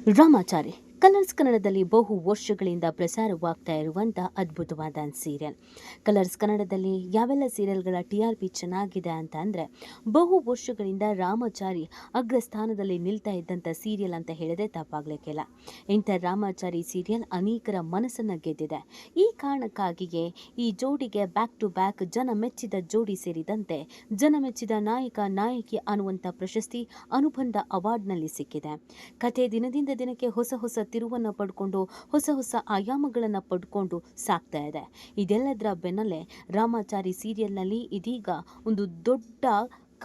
Ramachari colours ಕನ್ನಡದಲ್ಲಿ ಬಹು ವರ್ಷಗಳಿಂದ ಪ್ರಸಾರವಾಗ್ತಾ ಇರುವಂಥ ಅದ್ಭುತವಾದ ಸೀರಿಯಲ್. ಕಲರ್ಸ್ ಕನ್ನಡದಲ್ಲಿ ಯಾವೆಲ್ಲ ಸೀರಿಯಲ್ಗಳ TRP ಚೆನ್ನಾಗಿದೆ ಅಂತ ಅಂದರೆ, ಬಹು ವರ್ಷಗಳಿಂದ ರಾಮಾಚಾರಿ ಅಗ್ರಸ್ಥಾನದಲ್ಲಿ ನಿಲ್ತಾ ಇದ್ದಂಥ ಸೀರಿಯಲ್ ಅಂತ ಹೇಳಿದ್ರೆ ತಪ್ಪಾಗಲಿಕ್ಕಿಲ್ಲ. ಇಂಥ ರಾಮಾಚಾರಿ ಸೀರಿಯಲ್ ಅನೇಕರ ಮನಸ್ಸನ್ನು ಗೆದ್ದಿದೆ. ಈ ಕಾರಣಕ್ಕಾಗಿಯೇ ಈ ಜೋಡಿಗೆ ಬ್ಯಾಕ್ ಟು ಬ್ಯಾಕ್ ಜನ ಮೆಚ್ಚಿದ ಜೋಡಿ ಸೇರಿದಂತೆ ಜನ ಮೆಚ್ಚಿದ ನಾಯಕ ನಾಯಕಿ ಅನ್ನುವಂಥ ಪ್ರಶಸ್ತಿ ಅನುಬಂಧ ಅವಾರ್ಡ್ನಲ್ಲಿ ಸಿಕ್ಕಿದೆ. ಕಥೆ ದಿನದಿಂದ ದಿನಕ್ಕೆ ಹೊಸ ಹೊಸ ತಿರುವನ್ನು ಪಡ್ಕೊಂಡು ಹೊಸ ಹೊಸ ಆಯಾಮಗಳನ್ನು ಪಡ್ಕೊಂಡು ಸಾಕ್ತಾ ಇದೆ. ಇದೆಲ್ಲದರ ಬೆನ್ನಲ್ಲೇ ರಾಮಾಚಾರಿ ಸೀರಿಯಲ್ನಲ್ಲಿ ಇದೀಗ ಒಂದು ದೊಡ್ಡ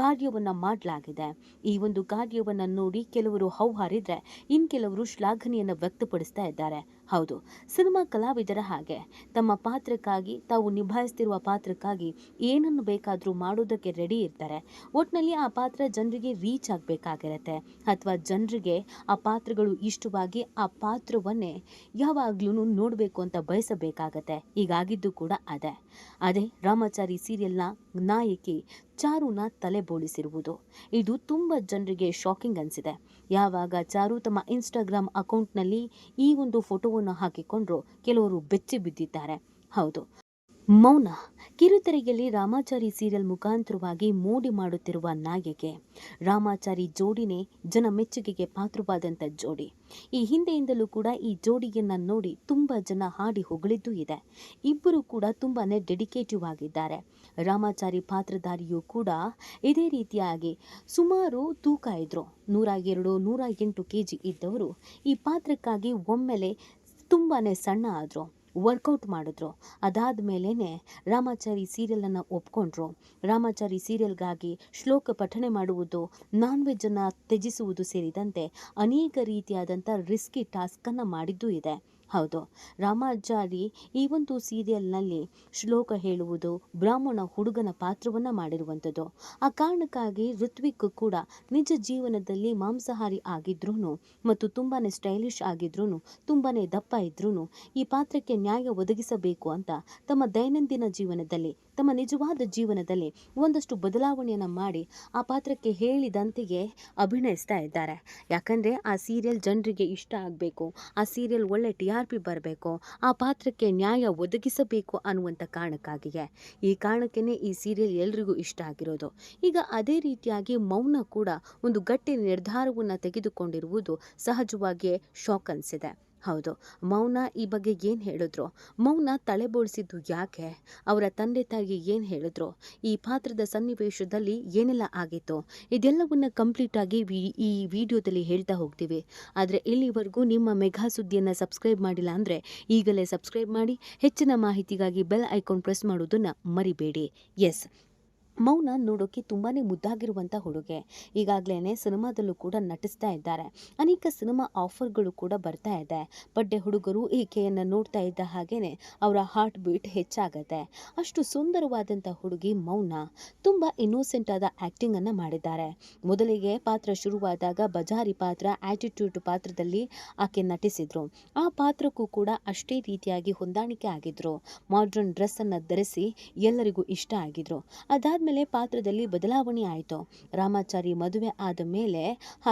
ಕಾರ್ಯವನ್ನು ಮಾಡಲಾಗಿದೆ. ಈ ಒಂದು ಕಾರ್ಯವನ್ನು ನೋಡಿ ಕೆಲವರು ಹೌಹಾರಿದ್ರೆ ಇನ್ನು ಕೆಲವರು ಶ್ಲಾಘನೆಯನ್ನು ವ್ಯಕ್ತಪಡಿಸ್ತಾ ಇದ್ದಾರೆ. ಹೌದು, ಸಿನಿಮಾ ಕಲಾವಿದರ ಹಾಗೆ ತಮ್ಮ ಪಾತ್ರಕ್ಕಾಗಿ ತಾವು ನಿಭಾಯಿಸ್ತಿರುವ ಪಾತ್ರಕ್ಕಾಗಿ ಏನನ್ನು ಬೇಕಾದರೂ ಮಾಡೋದಕ್ಕೆ ರೆಡಿ ಇರ್ತಾರೆ. ಒಟ್ಟಿನಲ್ಲಿ ಆ ಪಾತ್ರ ಜನರಿಗೆ ರೀಚ್ ಆಗಬೇಕಾಗಿರತ್ತೆ, ಅಥವಾ ಜನರಿಗೆ ಆ ಪಾತ್ರಗಳು ಇಷ್ಟವಾಗಿ ಆ ಪಾತ್ರವನ್ನೇ ಯಾವಾಗ್ಲೂ ನೋಡಬೇಕು ಅಂತ ಬಯಸಬೇಕಾಗತ್ತೆ. ಹೀಗಾಗಿದ್ದು ಕೂಡ ಅದೇ ರಾಮಾಚಾರಿ ಸೀರಿಯಲ್ನ ನಾಯಕಿ ಚಾರುನ ತಲೆ ಬೋಳಿಸಿರುವುದು. ಇದು ತುಂಬ ಜನರಿಗೆ ಶಾಕಿಂಗ್ ಅನಿಸಿದೆ. ಯಾವಾಗ ಚಾರು ತಮ್ಮ ಇನ್ಸ್ಟಾಗ್ರಾಮ್ ಅಕೌಂಟ್ನಲ್ಲಿ ಈ ಒಂದು ಫೋಟೋವನ್ನು ಹಾಕಿಕೊಂಡ್ರು ಕೆಲವರು ಬೆಚ್ಚಿ ಬಿದ್ದಿದ್ದಾರೆ. ಹೌದು, ಮೌನ ಕಿರುತೆರೆಯಲ್ಲಿ ರಾಮಾಚಾರಿ ಸೀರಿಯಲ್ ಮುಖಾಂತರವಾಗಿ ಮೋಡಿ ಮಾಡುತ್ತಿರುವ ನಾಯಕಿ. ರಾಮಾಚಾರಿ ಜೋಡಿನೇ ಜನ ಮೆಚ್ಚುಗೆಗೆ ಪಾತ್ರವಾದಂಥ ಜೋಡಿ. ಈ ಹಿಂದೆಯಿಂದಲೂ ಕೂಡ ಈ ಜೋಡಿಯನ್ನು ನೋಡಿ ತುಂಬ ಜನ ಹಾಡಿ ಹೊಗಳಿದ್ದೂ ಇದೆ. ಇಬ್ಬರು ಕೂಡ ತುಂಬಾ ಡೆಡಿಕೇಟಿವ್ ಆಗಿದ್ದಾರೆ. ರಾಮಾಚಾರಿ ಪಾತ್ರಧಾರಿಯೂ ಕೂಡ ಇದೇ ರೀತಿಯಾಗಿ ಸುಮಾರು ತೂಕ ಇದ್ರು. 102, 108 kg ಇದ್ದವರು ಈ ಪಾತ್ರಕ್ಕಾಗಿ ಒಮ್ಮೆಲೆ ತುಂಬಾ ಸಣ್ಣ ಆದರು. ವರ್ಕೌಟ್ ಮಾಡಿದ್ರು. ಅದಾದ ಮೇಲೇ ರಾಮಾಚಾರಿ ಸೀರಿಯಲನ್ನು ಒಪ್ಕೊಂಡ್ರು. ರಾಮಾಚಾರಿ ಸೀರಿಯಲ್ಗಾಗಿ ಶ್ಲೋಕ ಪಠಣೆ ಮಾಡುವುದು, ನಾನ್ ವೆಜ್ಜನ್ನು ತ್ಯಜಿಸುವುದು ಸೇರಿದಂತೆ ಅನೇಕ ರೀತಿಯಾದಂಥ ರಿಸ್ಕಿ ಟಾಸ್ಕನ್ನು ಮಾಡಿದ್ದೂ ಇದೆ. ಹೌದು, ರಾಮಾಚಾರಿ ಈ ಒಂದು ಸೀರಿಯಲ್ನಲ್ಲಿ ಶ್ಲೋಕ ಹೇಳುವುದು, ಬ್ರಾಹ್ಮಣ ಹುಡುಗನ ಪಾತ್ರವನ್ನು ಮಾಡಿರುವಂಥದ್ದು. ಆ ಕಾರಣಕ್ಕಾಗಿ ಋತ್ವಿಕ್ ಕೂಡ ನಿಜ ಜೀವನದಲ್ಲಿ ಮಾಂಸಾಹಾರಿ ಆಗಿದ್ರೂ ಮತ್ತು ತುಂಬಾ ಸ್ಟೈಲಿಶ್ ಆಗಿದ್ರೂ, ತುಂಬಾ ದಪ್ಪ ಇದ್ರೂ ಈ ಪಾತ್ರಕ್ಕೆ ನ್ಯಾಯ ಒದಗಿಸಬೇಕು ಅಂತ ತಮ್ಮ ದೈನಂದಿನ ಜೀವನದಲ್ಲಿ, ತಮ್ಮ ನಿಜವಾದ ಜೀವನದಲ್ಲಿ ಒಂದಷ್ಟು ಬದಲಾವಣೆಯನ್ನು ಮಾಡಿ ಆ ಪಾತ್ರಕ್ಕೆ ಹೇಳಿದಂತೆಯೇ ಅಭಿನಯಿಸ್ತಾ ಇದ್ದಾರೆ. ಯಾಕಂದರೆ ಆ ಸೀರಿಯಲ್ ಜನರಿಗೆ ಇಷ್ಟ ಆಗಬೇಕು, ಆ ಸೀರಿಯಲ್ ಒಳ್ಳೆ TRP ಬರಬೇಕು, ಆ ಪಾತ್ರಕ್ಕೆ ನ್ಯಾಯ ಒದಗಿಸಬೇಕು ಅನ್ನುವಂಥ ಕಾರಣಕ್ಕಾಗಿಯೇ. ಈ ಕಾರಣಕ್ಕೇ ಈ ಸೀರಿಯಲ್ ಎಲ್ರಿಗೂ ಇಷ್ಟ ಆಗಿರೋದು. ಈಗ ಅದೇ ರೀತಿಯಾಗಿ ಮೌನ ಕೂಡ ಒಂದು ಗಟ್ಟಿ ನಿರ್ಧಾರವನ್ನು ತೆಗೆದುಕೊಂಡಿರುವುದು ಸಹಜವಾಗಿಯೇ ಶಾಕ್ ಅನಿಸಿದೆ. ಹೌದು, ಮೌನ ಈ ಬಗ್ಗೆ ಏನು ಹೇಳಿದ್ರು, ಮೌನ ತಲೆಬೋಳಿಸಿದ್ದು ಯಾಕೆ, ಅವರ ತಂದೆ ತಾಯಿಗೆ ಏನು ಹೇಳಿದ್ರು, ಈ ಪಾತ್ರದ ಸನ್ನಿವೇಶದಲ್ಲಿ ಏನೆಲ್ಲ ಆಗಿತ್ತು, ಇದೆಲ್ಲವನ್ನು ಕಂಪ್ಲೀಟಾಗಿ ಈ ವಿಡಿಯೋದಲ್ಲಿ ಹೇಳ್ತಾ ಹೋಗ್ತೀವಿ. ಆದರೆ ಇಲ್ಲಿವರೆಗೂ ನಿಮ್ಮ ಮೆಗಾ ಸುದ್ದಿಯನ್ನು ಸಬ್ಸ್ಕ್ರೈಬ್ ಮಾಡಿಲ್ಲ ಅಂದರೆ ಈಗಲೇ ಸಬ್ಸ್ಕ್ರೈಬ್ ಮಾಡಿ. ಹೆಚ್ಚಿನ ಮಾಹಿತಿಗಾಗಿ ಬೆಲ್ ಐಕಾನ್ ಪ್ರೆಸ್ ಮಾಡೋದನ್ನು ಮರಿಬೇಡಿ. ಎಸ್, ಮೌನ ನೋಡೋಕ್ಕೆ ತುಂಬಾ ಮುದ್ದಾಗಿರುವಂಥ ಹುಡುಗೆ. ಈಗಾಗಲೇ ಸಿನಿಮಾದಲ್ಲೂ ಕೂಡ ನಟಿಸ್ತಾ ಇದ್ದಾರೆ. ಅನೇಕ ಸಿನಿಮಾ ಆಫರ್ಗಳು ಕೂಡ ಬರ್ತಾ ಇದೆ. ಬಡ್ಡೆ ಹುಡುಗರು ಈಕೆಯನ್ನು ನೋಡ್ತಾ ಇದ್ದ ಹಾಗೇ ಅವರ ಹಾರ್ಟ್ ಬೀಟ್ ಹೆಚ್ಚಾಗತ್ತೆ. ಅಷ್ಟು ಸುಂದರವಾದಂಥ ಹುಡುಗಿ ಮೌನ. ತುಂಬ ಇನ್ನೋಸೆಂಟ್ ಆದ ಆ್ಯಕ್ಟಿಂಗನ್ನು ಮಾಡಿದ್ದಾರೆ. ಮೊದಲಿಗೆ ಪಾತ್ರ ಶುರುವಾದಾಗ ಬಜಾರಿ ಪಾತ್ರ, ಆ್ಯಟಿಟ್ಯೂಡ್ ಪಾತ್ರದಲ್ಲಿ ಆಕೆ ನಟಿಸಿದ್ರು. ಆ ಪಾತ್ರಕ್ಕೂ ಕೂಡ ಅಷ್ಟೇ ರೀತಿಯಾಗಿ ಹೊಂದಾಣಿಕೆ ಆಗಿದ್ರು. ಮಾಡ್ರನ್ ಡ್ರೆಸ್ಸನ್ನು ಧರಿಸಿ ಎಲ್ಲರಿಗೂ ಇಷ್ಟ ಆಗಿದ್ರು. ಅದಾದಮೇಲೆ ಪಾತ್ರದಲ್ಲಿ ಬದಲಾವಣೆ ಆಯಿತು. ರಾಮಾಚಾರಿ ಮದುವೆ ಆದ ಮೇಲೆ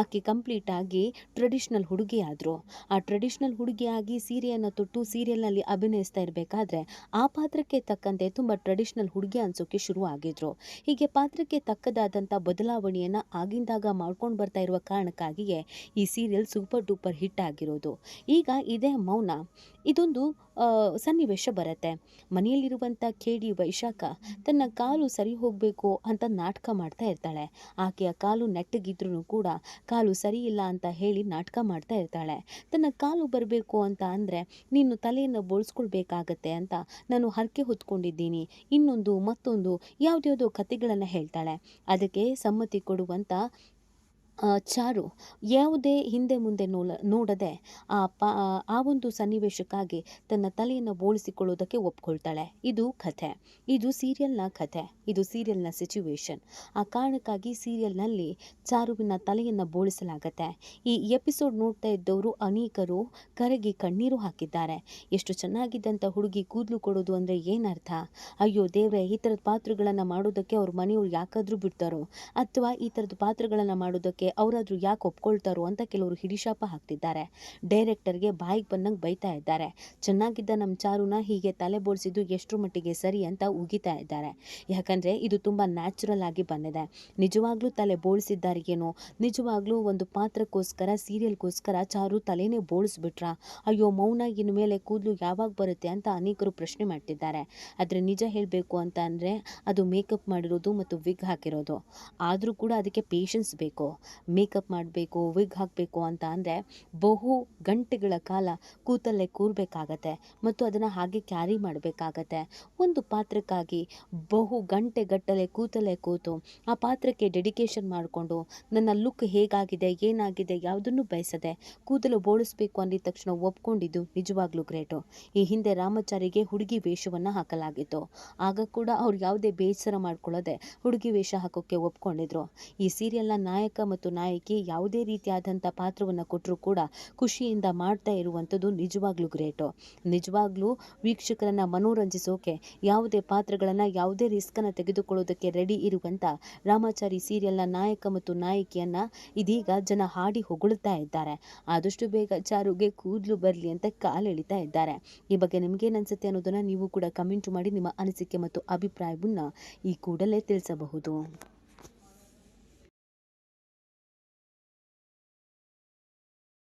ಆಕೆ ಕಂಪ್ಲೀಟ್ ಆಗಿ ಟ್ರೆಡಿಷನಲ್ ಹುಡುಗಿ ಆದರು. ಆ ಟ್ರೆಡಿಷನಲ್ ಹುಡುಗಿಯಾಗಿ ಸೀರೆಯನ್ನು ತೊಟ್ಟು ಸೀರಿಯಲ್ನಲ್ಲಿ ಅಭಿನಯಿಸ್ತಾ ಇರಬೇಕಾದ್ರೆ ಆ ಪಾತ್ರಕ್ಕೆ ತಕ್ಕಂತೆ ತುಂಬ ಟ್ರೆಡಿಷನಲ್ ಹುಡುಗಿ ಅನ್ಸೋಕೆ ಶುರು ಆಗಿದ್ರು. ಹೀಗೆ ಪಾತ್ರಕ್ಕೆ ತಕ್ಕದಾದಂಥ ಬದಲಾವಣೆಯನ್ನು ಆಗಿಂದಾಗ ಮಾಡ್ಕೊಂಡು ಬರ್ತಾ ಇರುವ ಕಾರಣಕ್ಕಾಗಿಯೇ ಈ ಸೀರಿಯಲ್ ಸೂಪರ್ ಡೂಪರ್ ಹಿಟ್ ಆಗಿರೋದು. ಈಗ ಇದೇ ಮೌನ, ಇದೊಂದು ಸನ್ನಿವೇಶ ಬರುತ್ತೆ. ಮನೆಯಲ್ಲಿರುವಂಥ ಕೇಡಿ ವೈಶಾಖ ತನ್ನ ಕಾಲು ಸರಿ ಹೋಗಬೇಕು ಅಂತ ನಾಟಕ ಮಾಡ್ತಾ ಇರ್ತಾಳೆ. ಆಕೆಯ ಕಾಲು ನೆಟ್ಟಗಿದ್ರೂ ಕೂಡ ಕಾಲು ಸರಿ ಇಲ್ಲ ಅಂತ ಹೇಳಿ ನಾಟಕ ಮಾಡ್ತಾ ಇರ್ತಾಳೆ. ತನ್ನ ಕಾಲು ಬರಬೇಕು ಅಂತ ಅಂದರೆ ನೀನು ತಲೆಯನ್ನು ಬೋಳ್ಸ್ಕೊಳ್ಬೇಕಾಗತ್ತೆ ಅಂತ ನಾನು ಹರಕೆ ಹೊತ್ಕೊಂಡಿದ್ದೀನಿ, ಇನ್ನೊಂದು ಮತ್ತೊಂದು ಯಾವುದ್ಯಾವುದೋ ಕಥೆಗಳನ್ನು ಹೇಳ್ತಾಳೆ. ಅದಕ್ಕೆ ಸಮ್ಮತಿ ಕೊಡುವಂಥ ಚಾರು ಯಾವುದೇ ಹಿಂದೆ ಮುಂದೆ ನೋಡದೆ ಆ ಒಂದು ಸನ್ನಿವೇಶಕ್ಕಾಗಿ ತನ್ನ ತಲೆಯನ್ನು ಬೋಳಿಸಿಕೊಳ್ಳೋದಕ್ಕೆ ಒಪ್ಕೊಳ್ತಾಳೆ. ಇದು ಕಥೆ, ಇದು ಸೀರಿಯಲ್ನ ಕಥೆ, ಇದು ಸೀರಿಯಲ್ನ ಸಿಚುವೇಶನ್. ಆ ಕಾರಣಕ್ಕಾಗಿ ಸೀರಿಯಲ್ನಲ್ಲಿ ಚಾರುವಿನ ತಲೆಯನ್ನು ಬೋಳಿಸಲಾಗತ್ತೆ. ಈ ಎಪಿಸೋಡ್ ನೋಡ್ತಾ ಇದ್ದವರು ಅನೇಕರು ಕರಗಿ ಕಣ್ಣೀರು ಹಾಕಿದ್ದಾರೆ. ಎಷ್ಟು ಚೆನ್ನಾಗಿದ್ದಂಥ ಹುಡುಗಿ ಕೂದಲು ಕೊಡೋದು ಅಂದರೆ ಏನರ್ಥ? ಅಯ್ಯೋ ದೇವ್ರೆ, ಈ ಥರದ ಪಾತ್ರಗಳನ್ನು ಮಾಡೋದಕ್ಕೆ ಅವ್ರ ಮನೆಯವ್ರು ಯಾಕಾದರೂ ಬಿಡ್ತಾರೋ, ಅಥವಾ ಈ ಥರದ ಪಾತ್ರಗಳನ್ನು ಮಾಡೋದಕ್ಕೆ ಮಾಡೋದಕ್ಕೆ ಅವರಾದ್ರೂ ಯಾಕೆ ಒಪ್ಕೊಳ್ತಾರೋ ಅಂತ ಕೆಲವರು ಹಿಡಿಶಾಪ ಹಾಕ್ತಿದ್ದಾರೆ. ಡೈರೆಕ್ಟರ್ಗೆ ಬಾಯಿಗೆ ಬಂದಂಗೆ ಬೈತಾ ಇದ್ದಾರೆ. ಚೆನ್ನಾಗಿದ್ದ ನಮ್ಮ ಚಾರುನ ಹೀಗೆ ತಲೆ ಬೋಳ್ಸಿದ್ದು ಎಷ್ಟರ ಮಟ್ಟಿಗೆ ಸರಿ ಅಂತ ಉಗಿತಾ ಇದ್ದಾರೆ. ಯಾಕಂದರೆ ಇದು ತುಂಬ ನ್ಯಾಚುರಲ್ ಆಗಿ ಬಂದಿದೆ. ನಿಜವಾಗ್ಲೂ ತಲೆ ಬೋಳ್ಸಿದ್ದಾರೆ ಏನೋ, ನಿಜವಾಗ್ಲೂ ಒಂದು ಪಾತ್ರಕ್ಕೋಸ್ಕರ ಸೀರಿಯಲ್ಗೋಸ್ಕರ ಚಾರು ತಲೆನೇ ಬೋಳಿಸ್ಬಿಟ್ರಾ? ಅಯ್ಯೋ ಮೌನ ಇನ್ನು ಮೇಲೆ ಕೂದಲು ಯಾವಾಗ ಬರುತ್ತೆ ಅಂತ ಅನೇಕರು ಪ್ರಶ್ನೆ ಮಾಡ್ತಿದ್ದಾರೆ. ಆದರೆ ನಿಜ ಹೇಳಬೇಕು ಅಂತ ಅಂದರೆ ಅದು ಮೇಕಪ್ ಮಾಡಿರೋದು ಮತ್ತು ವಿಗ್ ಹಾಕಿರೋದು. ಆದರೂ ಕೂಡ ಅದಕ್ಕೆ ಪೇಷನ್ಸ್ ಬೇಕು. ಮೇಕಪ್ ಮಾಡಬೇಕು, ವಿಗ್ ಹಾಕಬೇಕು ಅಂತ ಅಂದರೆ ಬಹು ಗಂಟೆಗಳ ಕಾಲ ಕೂತಲ್ಲೇ ಕೂರಬೇಕಾಗತ್ತೆ ಮತ್ತು ಅದನ್ನು ಹಾಗೆ ಕ್ಯಾರಿ ಮಾಡಬೇಕಾಗತ್ತೆ. ಒಂದು ಪಾತ್ರಕ್ಕಾಗಿ ಬಹು ಗಂಟೆಗಟ್ಟಲೆ ಕೂತಲ್ಲೇ ಕೂತು ಆ ಪಾತ್ರಕ್ಕೆ ಡೆಡಿಕೇಶನ್ ಮಾಡಿಕೊಂಡು ನನ್ನ ಲುಕ್ ಹೇಗಾಗಿದೆ ಏನಾಗಿದೆ ಯಾವುದನ್ನು ಬಯಸದೆ ಕೂದಲು ಬೋಳಿಸ್ಬೇಕು ಅಂದಿದ ತಕ್ಷಣ ಒಪ್ಕೊಂಡಿದ್ದು ನಿಜವಾಗ್ಲೂ ಗ್ರೇಟು. ಈ ಹಿಂದೆ ರಾಮಚಾರಿಗೆ ಹುಡುಗಿ ವೇಷವನ್ನು ಹಾಕಲಾಗಿತ್ತು. ಆಗ ಕೂಡ ಅವ್ರು ಯಾವುದೇ ಬೇಸರ ಮಾಡ್ಕೊಳ್ಳದೆ ಹುಡುಗಿ ವೇಷ ಹಾಕೋಕ್ಕೆ ಒಪ್ಕೊಂಡಿದ್ರು. ಈ ಸೀರಿಯಲ್ನ ನಾಯಕ ಮತ್ತು ನಾಯಕಿ ಯಾವುದೇ ರೀತಿಯಾದಂಥ ಪಾತ್ರವನ್ನು ಕೊಟ್ಟರೂ ಕೂಡ ಖುಷಿಯಿಂದ ಮಾಡ್ತಾ ಇರುವಂಥದ್ದು ನಿಜವಾಗ್ಲೂ ಗ್ರೇಟು. ನಿಜವಾಗ್ಲೂ ವೀಕ್ಷಕರನ್ನ ಮನೋರಂಜಿಸೋಕೆ ಯಾವುದೇ ಪಾತ್ರಗಳನ್ನು ಯಾವುದೇ ರಿಸ್ಕನ್ನು ತೆಗೆದುಕೊಳ್ಳೋದಕ್ಕೆ ರೆಡಿ ಇರುವಂಥ ರಾಮಾಚಾರಿ ಸೀರಿಯಲ್ನ ನಾಯಕ ಮತ್ತು ನಾಯಕಿಯನ್ನ ಇದೀಗ ಜನ ಹಾಡಿ ಹೊಗಳುತ್ತಾ ಇದ್ದಾರೆ. ಆದಷ್ಟು ಬೇಗ ಚಾರುಗೆ ಕೂದಲು ಬರಲಿ ಅಂತ ಕಾಲೆಳಿತಾ ಇದ್ದಾರೆ. ಈ ಬಗ್ಗೆ ನಿಮಗೇನು ಅನಿಸುತ್ತೆ ಅನ್ನೋದನ್ನು ನೀವು ಕೂಡ ಕಮೆಂಟ್ ಮಾಡಿ ನಿಮ್ಮ ಅನಿಸಿಕೆ ಮತ್ತು ಅಭಿಪ್ರಾಯವನ್ನು ಈ ಕೂಡಲೇ ತಿಳಿಸಬಹುದು.